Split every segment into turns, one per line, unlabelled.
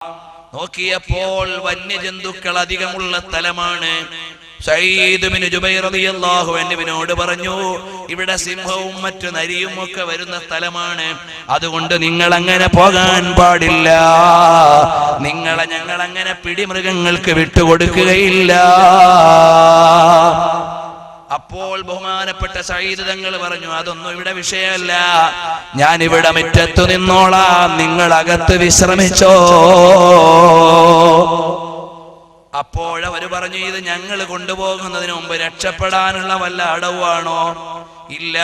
നോക്കിയപ്പോൾ വന്യജന്തുക്കൾ അധികമുള്ള സ്ഥലമാണ്. സഈദ് ബിൻ ജുബൈർ റളിയല്ലാഹു അൻഹുവിനോട് പറഞ്ഞു, ഇവിടെ സിംഹവും മറ്റു നരിയും ഒക്കെ വരുന്ന സ്ഥലമാണ്, അതുകൊണ്ട് നിങ്ങൾ അങ്ങനെ പോകാൻ പാടില്ല, നിങ്ങളെ ഞങ്ങൾ അങ്ങനെ പിടിമൃഗങ്ങൾക്ക് വിട്ടുകൊടുക്കുകയില്ല. അപ്പോൾ ബഹുമാനപ്പെട്ട സഈദ് തങ്ങൾ പറഞ്ഞു, അതൊന്നും ഇവിടെ വിഷയമല്ല, ഞാൻ ഇവിടെ മുറ്റത്തു നിന്നോളാം, നിങ്ങൾ അകത്ത് വിശ്രമിച്ചോ. അപ്പോഴവര് പറഞ്ഞു, ഇത് ഞങ്ങൾ കൊണ്ടുപോകുന്നതിന് മുമ്പ് രക്ഷപ്പെടാനുള്ള വല്ല അടവാണോ? ഇല്ല,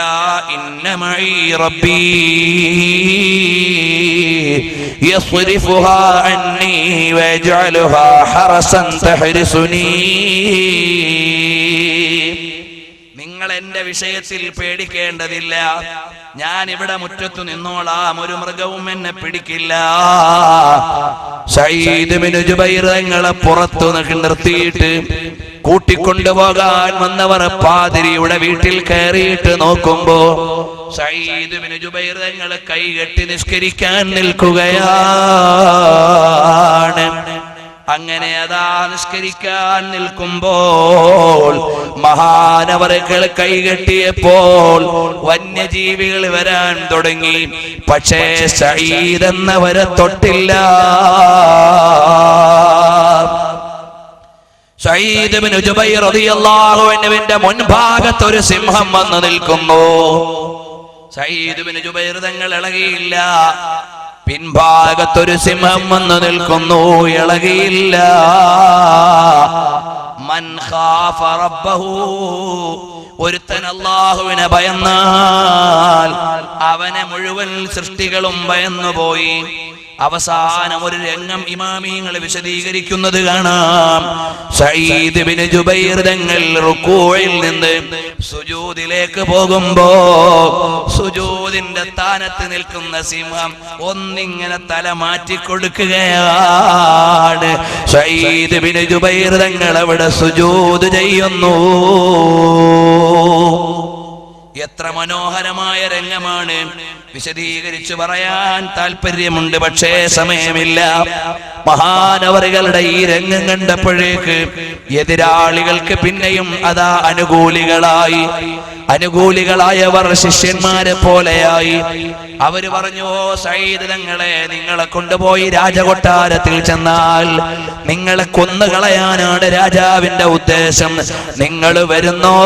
ഇന്നമഈ റബ്ബീ യസ്രിഫുഹാ അന്നീ വയജ്അലുഹാ ഹറസൻ തഹ്രിസുനീ. നിങ്ങൾ എന്റെ വിഷയത്തിൽ പേടിക്കേണ്ടതില്ല, ഞാൻ ഇവിടെ മുറ്റത്തു നിന്നോളാം, ഒരു മൃഗവും എന്നെ പിടിക്കില്ല. സഈദ് ബിൻ ജുബൈർ തങ്ങളെ പുറത്തു നിർത്തിയിട്ട് കൂട്ടിക്കൊണ്ടുപോകാൻ വന്നവർ പാതിരിയുടെ വീട്ടിൽ കയറിയിട്ട് നോക്കുമ്പോ സഈദ് ബിൻ ജുബൈർ തങ്ങളെ കൈകെട്ടി നിസ്കരിക്കാൻ നിൽക്കുകയാണ്. അങ്ങനെ അതാ നിസ്കരിക്കാൻ നിൽക്കുമ്പോൾ മഹാനവറുകൾ കൈകെട്ടിയപ്പോൾ വന്യജീവികൾ വരാൻ തുടങ്ങി. പക്ഷേ സഈദ് എന്നവരെ തൊട്ടില്ല. സഈദ് ബിൻ ജുബൈർ റളിയല്ലാഹു അൻഹുവിന്റെ മുൻഭാഗത്ത് ഒരു സിംഹം വന്നു നിൽക്കുന്നു. സഈദ് ബിൻ ജുബൈർ തങ്ങൾ ഇളകിയില്ല. പിൻഭാഗത്തൊരു സിംഹം വന്നു നിൽക്കുന്നു, ഇളകിയില്ല. മൻ ഖാഫ റബ്ബഹു, ഒരുത്തൻ അല്ലാഹുവിനെ ഭയന്നാൽ അവനെ മുഴുവൻ സൃഷ്ടികളും ഭയന്നുപോയി. അവസാനം ഒരു രംഗം ഇമാമിങ്ങൾ വിശദീകരിക്കുന്നത് കാണാം. സഈദ് ബിൻ ജുബൈർ തങ്ങൾ റുകൂഇൽ നിന്ന് സുജൂദിലേക്ക് പോകുമ്പോ സുജൂദിന്റെ സ്ഥാനത്ത് നിൽക്കുന്ന സിംഹം ഒന്നിങ്ങനെ തല മാറ്റി കൊടുക്കുകയാണ്. സഈദ് ബിൻ ജുബൈർ തങ്ങൾ അവിടെ സുജൂദ് ചെയ്യുന്നു. എത്ര മനോഹരമായ രംഗമാണ്! വിശദീകരിച്ചു പറയാൻ താല്പര്യമുണ്ട്, പക്ഷേ സമയമില്ല. മഹാനവറുകളുടെ ഈ രംഗം കണ്ടപ്പോഴേക്ക് എതിരാളികൾക്ക് പിന്നെയും അതാ അനുകൂലികളായവർ ശിഷ്യന്മാരെ പോലെയായി. അവര് പറഞ്ഞു, ഓ സഈദ് തങ്ങളെ, നിങ്ങളെ കൊണ്ടുപോയി രാജകൊട്ടാരത്തിൽ ചെന്നാൽ നിങ്ങളെ കൊന്നുകളയാനാണ് രാജാവിന്റെ ഉദ്ദേശം, നിങ്ങൾ വരുന്നോ?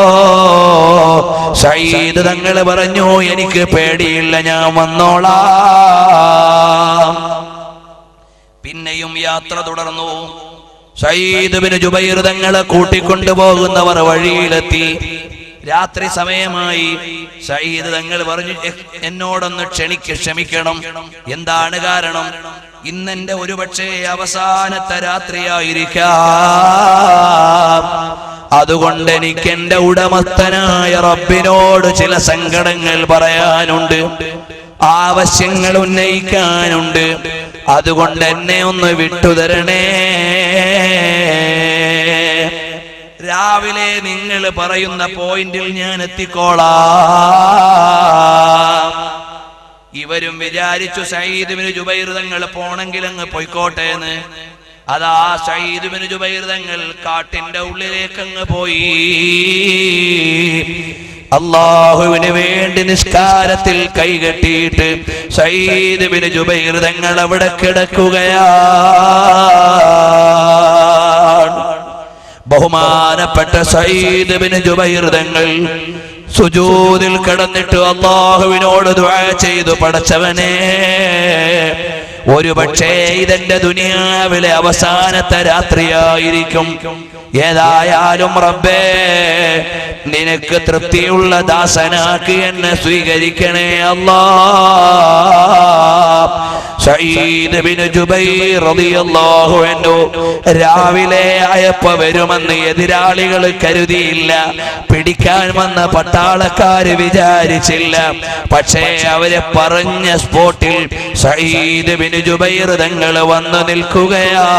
സഈദ് തങ്ങൾ പറഞ്ഞു, എനിക്ക് പേടിയില്ല, ഞാൻ വന്നോളാം. പിന്നെയും യാത്ര തുടർന്നു. സഈദ് ബിൻ ജുബൈർ തങ്ങളെ കൂട്ടിക്കൊണ്ടുപോകുന്നവർ വഴിയിലെത്തി. രാത്രി സമയമായി. സഈദ് തങ്ങൾ പറഞ്ഞു, എന്നോടൊന്ന് ക്ഷമിക്കണം. എന്താണ് കാരണം? ഇന്നെന്റെ ഒരുപക്ഷേ അവസാനത്തെ രാത്രിയായിരിക്കാം, അതുകൊണ്ട് എനിക്ക് എന്റെ ഉടമസ്ഥനായ റബ്ബിനോട് ചില സങ്കടങ്ങൾ പറയാനുണ്ട്, ആവശ്യങ്ങൾ ഉന്നയിക്കാനുണ്ട്, അതുകൊണ്ട് എന്നെ ഒന്ന് വിട്ടുതരണേ. രാവിലെ നിങ്ങൾ പറയുന്ന പോയിന്റിൽ ഞാൻ എത്തിക്കോളാം. ഇവരും വിചാരിച്ചു സഈദ് ബിൻ ജുബൈർ തങ്ങൾ പോണെങ്കിൽ അങ്ങ് പോയിക്കോട്ടെ എന്ന്. അതാ സഈദ് ബിൻ ജുബൈർ തങ്ങൾ കാട്ടിന്റെ ഉള്ളിലേക്ക് അങ്ങ് പോയി. അല്ലാഹുവിന് വേണ്ടി നിസ്കാരത്തിൽ കൈകെട്ടിയിട്ട് സഈദ് ബിൻ ജുബൈർ തങ്ങൾ അവിടെ കിടക്കുകയാണ്. ബഹുമാനപ്പെട്ട സഈദ് ബിൻ ജുബൈർ തങ്ങൾ സുജൂദിൽ കിടന്നിട്ട് അല്ലാഹുവിനോട് ദുആ ചെയ്തു, പടച്ചവനേ, ഒരുപക്ഷേ ഇതെന്റെ ദുനിയാവിലെ അവസാനത്തെ രാത്രിയായിരിക്കും, ഏതായാലും റബ്ബേ, നിനക്ക് തൃപ്തിയുള്ള ദാസനാക്കി എന്നെ സ്വീകരിക്കണേ അല്ലാഹ്. സഈദ് ബിൻ ജുബൈർ റളിയല്ലാഹു അൻഹു രാവിലെ ആയപ്പോ വരുമെന്ന് എതിരാളികൾ കരുതിയില്ല, പിടിക്കാൻ വന്ന പട്ടാളക്കാര് വിചാരിച്ചില്ല. പക്ഷേ അവരെ പറഞ്ഞ സ്പോട്ടിൽ സഈദ് ബിൻ ജുബൈർ തങ്ങൾ വന്നു നിൽക്കുകയാണ്.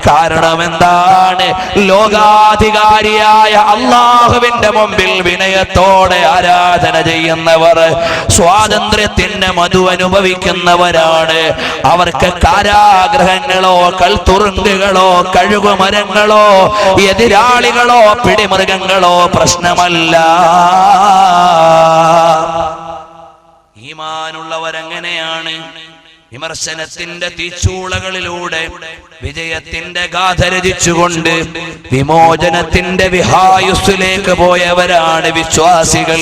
കാരണം എന്താണ്? ലോകാധികാരിയായ ഏകനായ അല്ലാഹുവിന്റെ മുമ്പിൽ വിനയത്തോടെ ആരാധന ചെയ്യുന്നവർ സ്വാതന്ത്ര്യത്തിന്റെ മധു അനുഭവിക്കുന്നവരാണ്. അവർക്ക് കാരാഗ്രഹങ്ങളോ കൽത്തുറുങ്കുകളോ കഴുകുമരങ്ങളോ എതിരാളികളോ പിടിമൃഗങ്ങളോ പ്രശ്നമല്ല. ഈമാനുള്ളവരെങ്ങനെയാണ്? വിമർശനത്തിന്റെ തീച്ചൂളകളിലൂടെ വിജയത്തിന്റെ ഗാഥ രചിച്ചുകൊണ്ട് വിമോചനത്തിന്റെ വിഹായുസ്സിലേക്ക് പോയവരാണ് വിശ്വാസികൾ.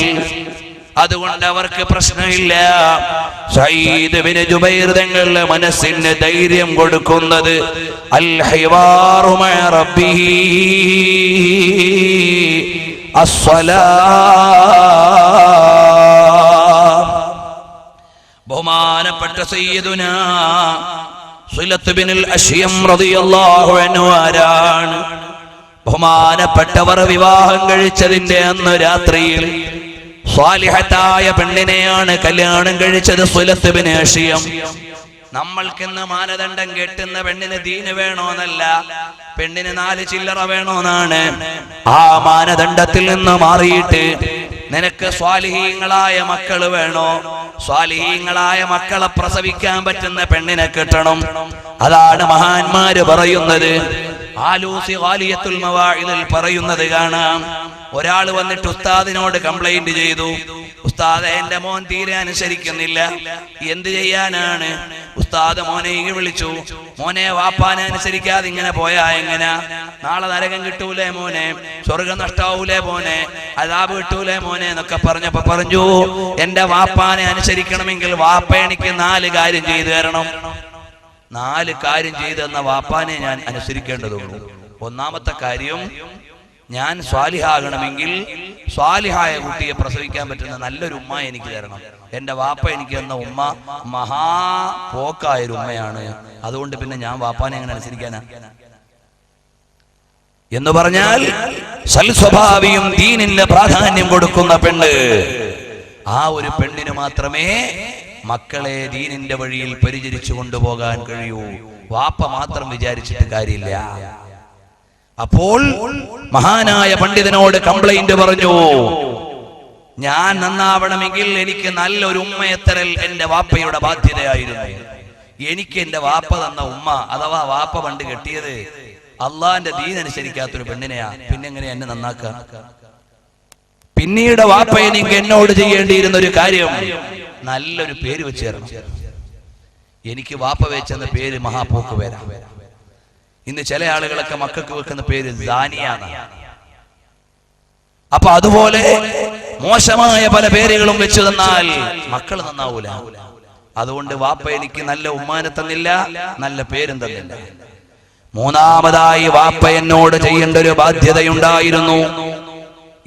അതുകൊണ്ട് അവർക്ക് പ്രശ്നമില്ല. സഈദ് ഇബ്നു ജുബൈർ തങ്ങളുടെ മനസ്സിന് ധൈര്യം കൊടുക്കുന്നത് അൽ ഹിവാറു മഅ റബ്ബിഹി അസ്സലാ. ബഹുമാനപ്പെട്ട സയ്യിദുനാ സുലത്ത് ബിനുൽ അശ്യം റളിയല്ലാഹു അൻഹു ആരാണ്? ബഹുമാനപ്പെട്ടവർ വിവാഹം കഴിച്ചതിന്റെ അന്ന് രാത്രിയിൽ സ്വാലിഹത്തായ പെണ്ണിനെയാണ് കല്യാണം കഴിച്ചത്. സുലത്ത് ബിനുൽ അശ്യം. നമ്മൾക്കിന്ന് മാനദണ്ഡം കെട്ടുന്ന പെണ്ണിന് ദീന് വേണോന്നല്ല, പെണ്ണിന് 4 ചില്ലറ വേണോന്നാണ്. ആ മാനദണ്ഡത്തിൽ നിന്ന് മാറിയിട്ട് നിനക്ക് സ്വാലിഹീങ്ങളായ മക്കള് വേണോ? സ്വാലിഹീങ്ങളായ മക്കളെ പ്രസവിക്കാൻ പറ്റുന്ന പെണ്ണിനെ കിട്ടണം. അതാണ് മഹാന്മാര് പറയുന്നത്. ആലൂസി ഗാലിയത്തുൽ മവാഇദിൽ പറയുന്നത് കാണാം. ഒരാൾ വന്നിട്ട് ഉസ്താദിനോട് കംപ്ലൈന്റ് ചെയ്തു, ഉസ്താദ് എന്റെ മോൻ തീരെ അനുസരിക്കുന്നില്ല, എന്ത് ചെയ്യാനാണ്? ഉസ്താദ് മോനെ വിളിച്ചു, മോനെ വാപ്പാനെ അനുസരിക്കാതെ ഇങ്ങനെ പോയാ എങ്ങനെ? നാളെ നരകം കിട്ടൂലേ മോനെ, സ്വർഗം നഷ്ടാവൂലേ മോനെ, അദാബ് കിട്ടൂലേ മോനെ എന്നൊക്കെ പറഞ്ഞപ്പോ പറഞ്ഞു, എന്റെ വാപ്പാനെ അനുസരിക്കണമെങ്കിൽ വാപ്പ എനിക്ക് 4 കാര്യം ചെയ്തു തരണം. 4 കാര്യം ചെയ്തെന്ന വാപ്പാനെ ഞാൻ അനുസരിക്കേണ്ടതുള്ളൂ. ഒന്നാമത്തെ കാര്യം, ഞാൻ സ്വാലിഹാകണമെങ്കിൽ സ്വാലിഹായ കുട്ടിയെ പ്രസവിക്കാൻ പറ്റുന്ന നല്ലൊരു ഉമ്മ എനിക്ക് തരണം. എന്റെ വാപ്പ എനിക്ക് തന്ന ഉമ്മ മഹാ പോക്കായൊരു ഉമ്മയാണ്. അതുകൊണ്ട് പിന്നെ ഞാൻ വാപ്പാനെ എങ്ങനെ അനുസരിക്കാനാ? എന്ന് പറഞ്ഞാൽ സൽസ്വഭാവിയും ദീനിന് പ്രാധാന്യം കൊടുക്കുന്ന പെണ്ണ്, ആ ഒരു പെണ്ണിന് മാത്രമേ മക്കളെ ദീനിന്റെ വഴിയിൽ പരിചരിച്ചു കൊണ്ടുപോകാൻ കഴിയൂ. വാപ്പ മാത്രം വിചാരിച്ചിട്ട് കാര്യമില്ല. അപ്പോൾ മഹാനായ പണ്ഡിതനോട് കംപ്ലൈന്റ് പറഞ്ഞു, ഞാൻ നന്നാവണമെങ്കിൽ എനിക്ക് നല്ലൊരു ഉമ്മയെ തരൽ എന്റെ വാപ്പയുടെ ബാധ്യതയായിരുന്നു. എനിക്ക് എന്റെ വാപ്പ തന്ന ഉമ്മ അഥവാ വാപ്പ പണ്ട് കെട്ടിയത് അള്ളാന്റെ ദീൻ അനുസരിക്കാത്തൊരു പെണ്ണിനെയാ. പിന്നെങ്ങനെ എന്നെ നന്നാക്കുക? പിന്നീട് വാപ്പ എനിക്ക് എന്നോട് ചെയ്യേണ്ടിയിരുന്ന ഒരു കാര്യം, നല്ലൊരു പേര് വെച്ച് തരണം. എനിക്ക് വാപ്പ വെച്ചെന്ന പേര് മഹാപോക്ക് പേരാ. ഇന്ന് ചില ആളുകളൊക്കെ മക്കൾക്ക് വെക്കുന്ന പേര് ദാനിയാണ്. അപ്പൊ അതുപോലെ മോശമായ പല പേരുകളും വെച്ചു തന്നാൽ മക്കൾ നന്നാവൂല. അതുകൊണ്ട് വാപ്പ എനിക്ക് നല്ല ഉമ്മാനെ തന്നില്ല, നല്ല പേരും തന്നില്ല. മൂന്നാമതായി വാപ്പ എന്നോട് ചെയ്യേണ്ട ഒരു ബാധ്യതയുണ്ടായിരുന്നു.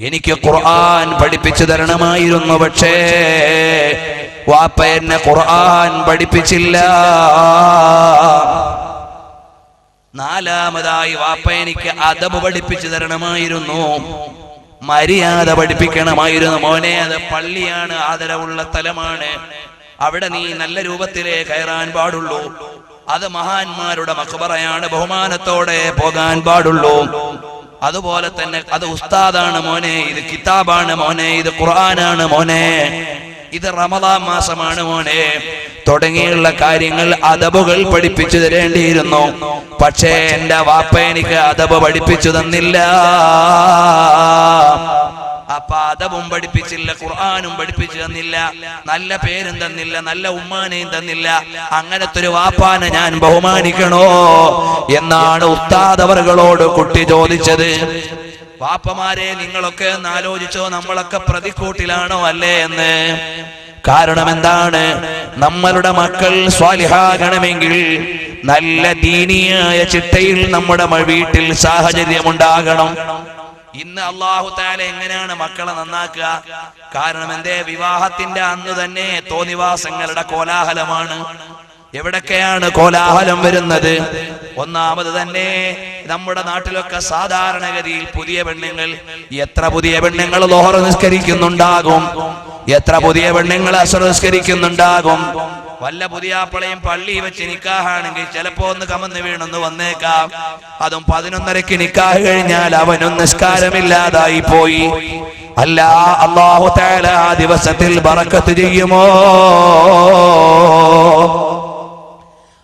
എനിക്ക് ഖുർആൻ പഠിപ്പിച്ചു തരണമായിരുന്നു. പക്ഷേ വാപ്പ എന്നെ ഖുർആൻ പഠിപ്പിച്ചില്ല. നാലാമതായി വാപ്പ എനിക്ക് അദബ് പഠിപ്പിച്ചു തരണമായിരുന്നു, മര്യാദ പഠിപ്പിക്കണമായിരുന്നു. മോനെ, അത് പള്ളിയാണ്, ആദരവുള്ള സ്ഥലമാണ്, അവിടെ നീ നല്ല രൂപത്തിലേ കയറാൻ പാടുള്ളൂ. അത് മഹാന്മാരുടെ മഖ്ബറയാണ്, ബഹുമാനത്തോടെ പോകാൻ പാടുള്ളൂ. അതുപോലെ തന്നെ അത് ഉസ്താദാണ് മോനെ, ഇത് കിതാബാണ് മോനെ, ഇത് ഖുർആനാണ് മോനെ, ഇത് റമദാൻ മാസമാണ് മോനെ, തുടങ്ങിയുള്ള കാര്യങ്ങൾ അദബുകൾ പഠിപ്പിച്ചു തരേണ്ടിയിരുന്നു. പക്ഷേ എന്റെ വാപ്പ എനിക്ക് അദബ് പഠിപ്പിച്ചു തന്നില്ല. അപ്പൊ അദബും പഠിപ്പിച്ചില്ല, ഖുർആനും പഠിപ്പിച്ചു തന്നില്ല, നല്ല പേരും തന്നില്ല, നല്ല ഉമ്മാനെയും തന്നില്ല. അങ്ങനത്തെ ഒരു വാപ്പാനെ ഞാൻ ബഹുമാനിക്കണോ എന്നാണ് ഉസ്താദ് അവറുകളോട് കുട്ടി ചോദിച്ചത്. വാപ്പമാരെ, നിങ്ങളൊക്കെ ഒന്ന് ആലോചിച്ചോ, നമ്മളൊക്കെ പ്രതിക്കൂട്ടിലാണോ അല്ലേ എന്ന്? കാരണം എന്താണ്? നമ്മളുടെ മക്കൾ സ്വാലിഹാകണമെങ്കിൽ നല്ല ദീനിയായ ചിട്ടയിൽ നമ്മുടെ വീട്ടിൽ സാഹചര്യമുണ്ടാകണം. ഇന്ന് അല്ലാഹു തആല എങ്ങനെയാണ് മക്കളെ നന്നാക്കുക? കാരണം എന്തേ? വിവാഹത്തിന്റെ അന്ന് തന്നെ തോന്നിവാസങ്ങളുടെ കോലാഹലമാണ്. എവിടൊക്കെയാണ് കോലാഹലം വരുന്നത്? ഒന്നാമത് തന്നെ നമ്മുടെ നാട്ടിലൊക്കെ സാധാരണഗതിയിൽ പുതിയ പെണ്ണുങ്ങൾ, എത്ര പുതിയ പെണ്ണുങ്ങൾ ലോഹർ നിസ്കരിക്കുന്നുണ്ടാകും, എത്ര പുതിയ പെണ്ണുങ്ങൾ അസ്ർ നിസ്കരിക്കുന്നുണ്ടാകും. വല്ല പുതിയാപ്പളയും പള്ളി വെച്ച് നിക്കാഹാണെങ്കിൽ ചിലപ്പോ ഒന്ന് കമന്ന് വീണൊന്ന് വന്നേക്കാം. അതും 11:30 നിക്കാഹ് കഴിഞ്ഞാൽ അവനും നിസ്കാരമില്ലാതായി പോയി. അല്ല, അല്ലാഹു തആല ആ ദിവസത്തിൽ ബറക്കത്ത് ചെയ്യുമോ?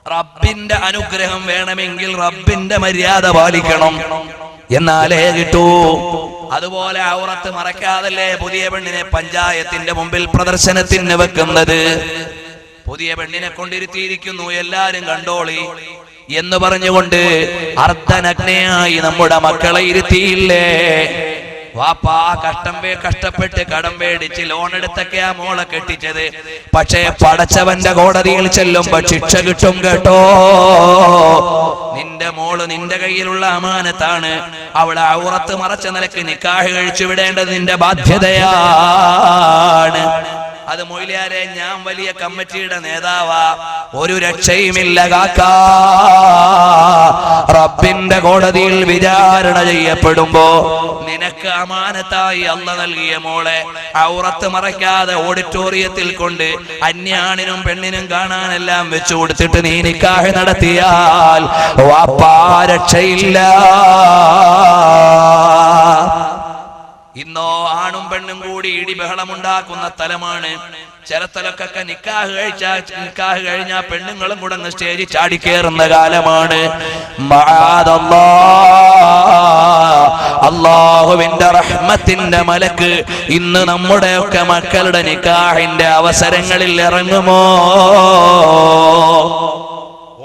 റബ്ബിന്റെ അനുഗ്രഹം വേണമെങ്കിൽ റബ്ബിന്റെ മര്യാദ പാലിക്കണം, എന്നാലേ കിട്ടൂ. അതുപോലെ ഔറത്ത് മറക്കാതല്ലേ പുതിയ പെണ്ണിനെ പഞ്ചായത്തിന്റെ മുമ്പിൽ പ്രദർശനത്തിന് വെക്കുന്നത്. പുതിയ പെണ്ണിനെ കൊണ്ടിരുത്തിയിരിക്കുന്നു, എല്ലാരും കണ്ടോളി എന്ന് പറഞ്ഞുകൊണ്ട് അർദ്ധനഗ്നയായി നമ്മുടെ മക്കളെ ഇരുത്തിയില്ലേ? വാപ്പാ കഷ്ടപ്പെട്ട് കടം മേടിച്ച് ലോൺ എടുത്തൊക്കെയാ മോളെ കെട്ടിച്ചത്. പക്ഷേ പടച്ചവന്റെ കോടതിയിൽ ചെല്ലുമ്പോ ശിക്ഷ കിട്ടും കേട്ടോ. നിന്റെ മോള് നിന്റെ കയ്യിലുള്ള അമാനത്താണ്. അവളെ ഔറത്ത് മറച്ച നിലക്ക് നിക്കാഹ് കഴിച്ചു വിടേണ്ടത് നിന്റെ ബാധ്യതയാണ്. അത് മൊയ്ലിയാരെ, ഞാൻ വലിയ കമ്മിറ്റിയുടെ നേതാവാ, ഒരു രക്ഷയുമില്ല കാക്ക. റബ്ബിന്റെ കോടതിയിൽ വിചാരണ ചെയ്യപ്പെടുമ്പോ നിനക്ക് അമാനത്തായി അല്ലാഹ് നൽകിയ മോളെ ഔറത്ത് മറയ്ക്കാതെ ഓഡിറ്റോറിയത്തിൽ കൊണ്ട് അന്യാണിനും പെണ്ണിനും കാണാനെല്ലാം വെച്ചു കൊടുത്തിട്ട് നീ നിക്കാഹ് നടത്തിയാൽ വാപ്പാ രക്ഷയില്ല. ഇന്നോ ആണും പെണ്ണും കൂടി ഇടിബഹളമുണ്ടാക്കുന്ന തലമാണ്. ചില സ്ഥലത്തൊക്കെ നിക്കാഹ് കഴിഞ്ഞാൽ പെണ്ണുങ്ങളും കൂടെ സ്റ്റേജിൽ ചാടിക്കേറുന്ന കാലമാണ്. അല്ലാഹുവിന്റെ റഹ്മത്തിന്റെ മലക്ക് ഇന്ന് നമ്മുടെയൊക്കെ മക്കളുടെ നിക്കാഹിന്റെ അവസരങ്ങളിൽ ഇറങ്ങുമോ?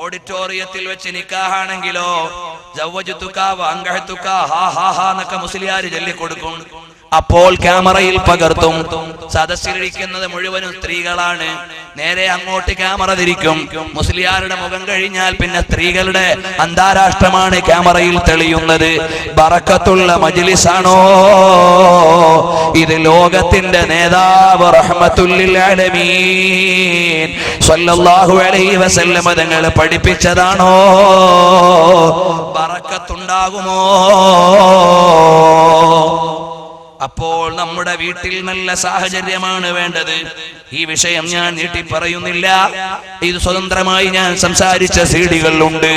ഓഡിറ്റോറിയത്തിൽ വെച്ച് നിക്കാഹാണെങ്കിലോ എന്നൊക്കെ മുസ്ലിയാര് ചൊല്ലിക്കൊടുക്കും. അപ്പോൾ ക്യാമറയിൽ പകർത്തും. സദസ്സിലിരിക്കുന്നത് മുഴുവനും സ്ത്രീകളാണ്. നേരെ അങ്ങോട്ട് ക്യാമറ തിരിക്കും. മുസ്ലിയാരുടെ മുഖം കഴിഞ്ഞാൽ പിന്നെ സ്ത്രീകളുടെ അന്താരാഷ്ട്രമാണ് ക്യാമറയിൽ തെളിയുന്നത്. ബറക്കത്തുള്ള മജ്ലിസാണോ ഇത്? ലോകത്തിന്റെ നേതാവ് റഹ്മത്തുല്ലിൽ ആലമീൻ സ്വല്ലല്ലാഹു അലൈഹി വസല്ലം തങ്ങൾ പഠിപ്പിച്ചതാണോ? ബറക്കത്തുണ്ടാകുമോ? അപ്പോൾ നമ്മുടെ വീട്ടിൽ നല്ല സാഹചര്യമാണ് വേണ്ടത്. ഈ വിഷയം ഞാൻ നീട്ടി പറയുന്നില്ല. ഇത് സ്വതന്ത്രമായി ഞാൻ സംസാരിച്ച സീഡികളിലുണ്ട്.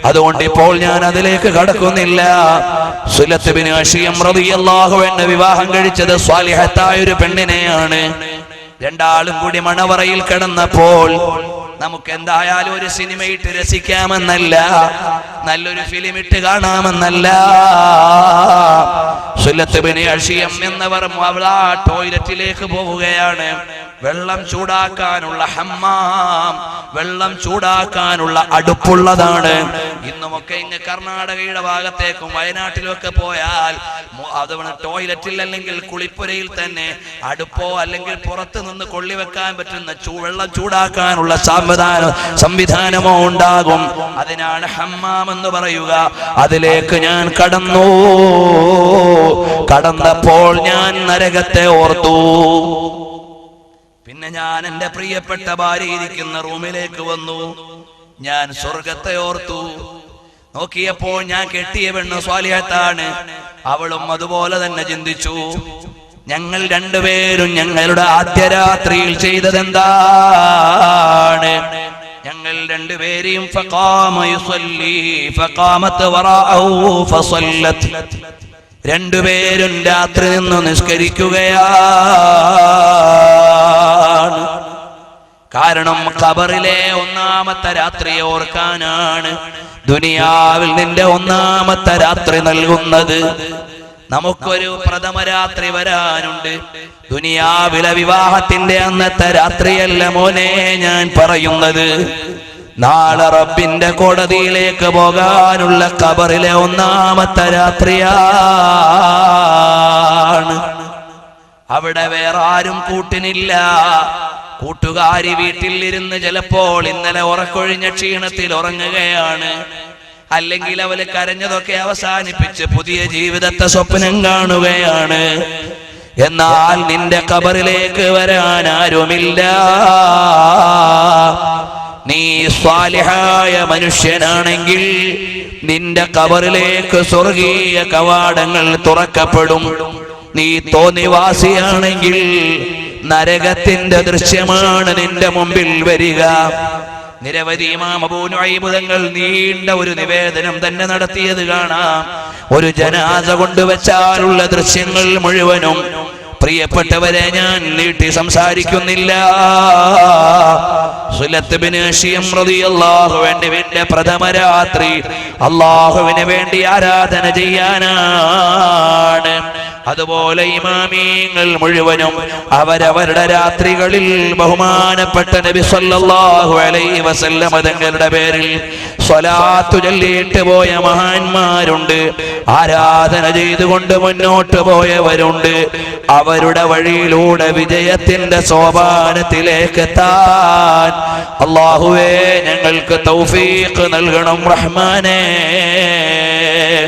അതുകൊണ്ട് ഇപ്പോൾ ഞാൻ അതിലേക്ക് കടക്കുന്നില്ല. സുലത്ത് ബിൻ അശിയം റളിയല്ലാഹു അൻഹു വിവാഹം കഴിച്ചത് സ്വാലിഹത്തായ ഒരു പെണ്ണിനെയാണ്. രണ്ടാളും കൂടി മണവറയിൽ കിടന്നപ്പോൾ നമുക്ക് എന്തായാലും ഒരു സിനിമ ഇട്ട് രസിക്കാമെന്നല്ല, നല്ലൊരു ഫിലിം ഇട്ട് കാണാമെന്നല്ല. സുലത്ത് ബിൻ അശിയം എന്നവർ ടോയ്ലറ്റിലേക്ക് പോവുകയാണ്. വെള്ളം ചൂടാക്കാനുള്ള ഹമ്മാം, വെള്ളം ചൂടാക്കാനുള്ള അടുപ്പുള്ളതാണ്. ഇന്നുമൊക്കെ ഇങ്ങ് കർണാടകയുടെ ഭാഗത്തേക്കും വയനാട്ടിലൊക്കെ പോയാൽ അതുകൊണ്ട് ടോയ്ലറ്റിൽ അല്ലെങ്കിൽ കുളിപ്പുരയിൽ തന്നെ അടുപ്പോ അല്ലെങ്കിൽ പുറത്ത് നിന്ന് കൊള്ളിവെക്കാൻ പറ്റുന്ന വെള്ളം ചൂടാക്കാനുള്ള സംവിധാനമോ ഉണ്ടാകും. അതിനാണ് ഹമ്മാം എന്ന് പറയുക. അതിലേക്ക് ഞാൻ കടന്നപ്പോൾ ഞാൻ നരകത്തെ ഓർത്തു. പിന്നെ ഞാൻ എന്റെ പ്രിയപ്പെട്ട ഭാര്യ ഇരിക്കുന്ന റൂമിലേക്ക് വന്നു. ഞാൻ സ്വർഗത്തെ ഓർത്തു. നോക്കിയപ്പോൾ ഞാൻ കെട്ടിയ പെണ്ണ് സ്വാലിഹത്താണ്. അവളും അതുപോലെ തന്നെ ചിന്തിച്ചു. ഞങ്ങൾ രണ്ടുപേരും ഞങ്ങളുടെ ആദ്യ രാത്രിയിൽ ചെയ്തതെന്താണ്? ഞങ്ങൾ രണ്ടുപേരെയും രണ്ടുപേരും രാത്രി നിന്ന് നിസ്കരിക്കുകയാണ്. കാരണം ഖബറിലെ ഒന്നാമത്തെ രാത്രിയെ ഓർക്കാനാണ് ദുനിയാവിൽ നിന്റെ ഒന്നാമത്തെ രാത്രി നൽകുന്നത്. നമുക്കൊരു പ്രഥമ രാത്രി വരാനുണ്ട്. ദുനിയാവിലെ വിവാഹത്തിന്റെ അന്നത്തെ രാത്രിയല്ല മോനെ ഞാൻ പറയുന്നത്. നാളെ റബ്ബിന്റെ കോടതിയിലേക്ക് പോകാനുള്ള ഖബറിലെ ഒന്നാമത്തെ രാത്രിയാണ്. അവിടെ വേറെ ആരും കൂട്ടിനില്ല. കൂട്ടുകാരി വീട്ടിൽ ഇരുന്ന് ചിലപ്പോൾ ഇന്നലെ ഉറക്കൊഴിഞ്ഞ ക്ഷീണത്തിൽ ഉറങ്ങുകയാണ്. അല്ലെങ്കിൽ അവള് കരഞ്ഞതൊക്കെ അവസാനിപ്പിച്ച് പുതിയ ജീവിതത്തെ സ്വപ്നം കാണുകയാണ്. എന്നാൽ നിന്റെ ഖബറിലേക്ക് വരാൻ ആരുമില്ല. നീ സ്വാലിഹായ മനുഷ്യനാണെങ്കിൽ നിന്റെ ഖബറിലേക്ക് സ്വർഗീയ കവാടങ്ങൾ തുറക്കപ്പെടും. നീ തോന്നിവാസിയാണെങ്കിൽ നരകത്തിന്റെ ദൃശ്യമാണ് നിന്റെ മുമ്പിൽ വരിക. നിരവധി ഇമാം അബൂ നുഐമ് തങ്ങൾ നീണ്ട ഒരു നിവേദനം തന്നെ നടത്തിയത് കാണാം. ഒരു ജനാസ കൊണ്ടുവച്ചാലുള്ള ദൃശ്യങ്ങൾ മുഴുവനും പ്രിയപ്പെട്ടവരെ ഞാൻ നീട്ടി സംസാരിക്കുന്നില്ല. സുലത്ത് ബിൻ അശിയം റളിയല്ലാഹു അൻഹുവിന്റെ പ്രഥമ രാത്രി അല്ലാഹുവിന് വേണ്ടി ആരാധന ചെയ്യാനാണ്. അതുപോലെ ഇമാമീങ്ങൾ മുഴുവനും അവരവരുടെ രാത്രികളിൽ ബഹുമാനപ്പെട്ട നബി സല്ലല്ലാഹു അലൈഹി വസല്ലം തങ്ങളുടെ പേരിൽ സ്വലാത്ത് ചൊല്ലിയിട്ട് പോയ മഹാന്മാരുണ്ട്. ആരാധന ചെയ്തുകൊണ്ട് മുന്നോട്ട് പോയവരുണ്ട്. അവരുടെ വഴിയിലൂടെ വിജയത്തിന്റെ സോപാനത്തിലേക്ക് എത്താൻ അല്ലാഹുവേ ഞങ്ങൾക്ക് തൗഫീഖ് നൽകണം റഹ്മാനേ.